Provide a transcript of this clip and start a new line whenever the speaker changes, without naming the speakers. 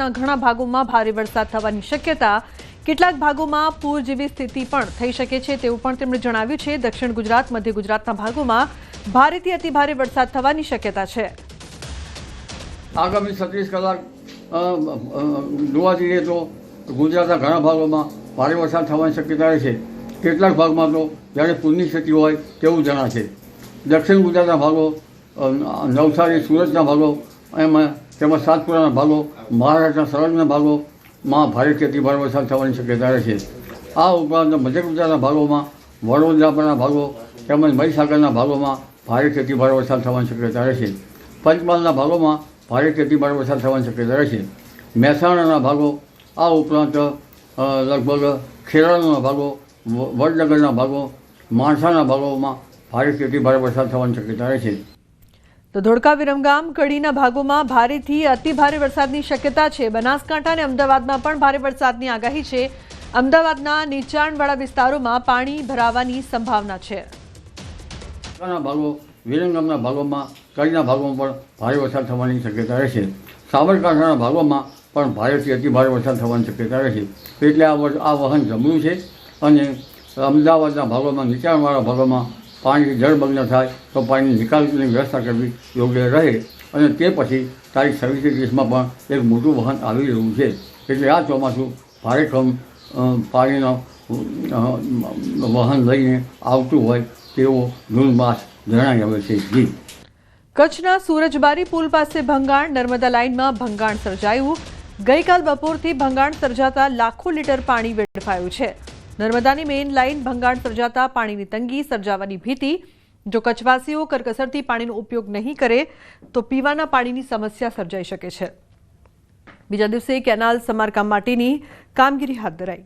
ગુજરાતના ઘણા ભાગોમાં ભારે વરસાદ થવાની શક્યતા, કેટલાક ભાગોમાં પૂર જેવી સ્થિતિ પણ થઈ શકે છે તેવું પણ તેમણે જણાવ્યું છે। દક્ષિણ ગુજરાત, મધ્ય ગુજરાતના ભાગોમાં ભારેથી અતિભારે વરસાદ થવાની શક્યતા છે।
આગામી 36 કલાક જોવા જઈએ તો ગુજરાતના ઘણા ભાગોમાં ભારે વરસાદ થવાની શક્યતા છે। કેટલાક ભાગમાં તો જ્યારે પૂરની સ્થિતિ હોય તેવું જણાશે। દક્ષિણ ગુજરાતના ભાગો, નવસારી, સુરતના ભાગો, તેમજ સાતપુરાના ભાગો, મહારાષ્ટ્રના સરહદના ભાગોમાં ભારેથી અતિભારે વરસાદ થવાની શક્યતા છે। આ ઉપરાંત મધ્ય ગુજરાતના ભાગોમાં, વડોદરાના ભાગો તેમજ મહીસાગરના ભાગોમાં ભારેથી અતિભારે વરસાદ થવાની શક્યતા રહેશે। પંચમહાલના ભાગોમાં ભારેથી અતિભારે વરસાદ થવાની શક્યતા રહેશે। મહેસાણાના ભાગો, આ ઉપરાંત લગભગ ખેરાલુના ભાગો, વડનગરના ભાગો, માણસાના ભાગોમાં ભારેથી અતિભારે વરસાદ થવાની શક્યતા રહેશે।
તો ધોળકા, વિરમગામ, કડીના ભાગોમાં ભારેથી અતિભારે વરસાદની શક્યતા છે। બનાસકાંઠા અને અમદાવાદમાં પણ ભારે વરસાદની આગાહી છે। અમદાવાદના નીચાણવાળા વિસ્તારોમાં પાણી ભરાવાની સંભાવના છે।
ભાગો, વિરમગામના ભાગોમાં, કડીના ભાગોમાં પણ ભારે વરસાદ થવાની શક્યતા રહેશે। સાબરકાંઠાના ભાગોમાં પણ ભારેથી અતિભારે વરસાદ થવાની શક્યતા રહેશે। એટલે આ વહન જમવું છે અને અમદાવાદના ભાગોમાં, નીચાણવાળા ભાગોમાં પાણી જળમગ્ન થાય તો પાણીની નિકાલની વ્યવસ્થા કરવી યોગ્ય રહે અને તે પછી તારીખ 26-30માં પણ એક મોટું વહન આવી રહ્યું છે। એટલે આ ચોમાસું ભારેખમ પાણીનો વહન લઈને આવતું હોય તેવો જૂન માસ જણાઈ આવે છે। જી,
કચ્છના સુરજબારી પુલ પાસે ભંગાણ, નર્મદા લાઇનમાં ભંગાણ સર્જાયું। ગઈકાલ બપોરથી ભંગાણ સર્જાતા લાખો લીટર પાણી વેડફાયું છે। નર્મદાની મેઇન લાઇન ભંગાણ સર્જાતા પાણીની તંગી સર્જાવાની ભીતિ। જો કચ્છવાસીઓ કરકસરથી પાણીનો ઉપયોગ નહીં કરે તો પીવાના પાણીની સમસ્યા સર્જાઈ શકે છે। બીજા દિવસે કેનાલ સમારકામ માટેની કામગીરી હાથ ધરાઈ।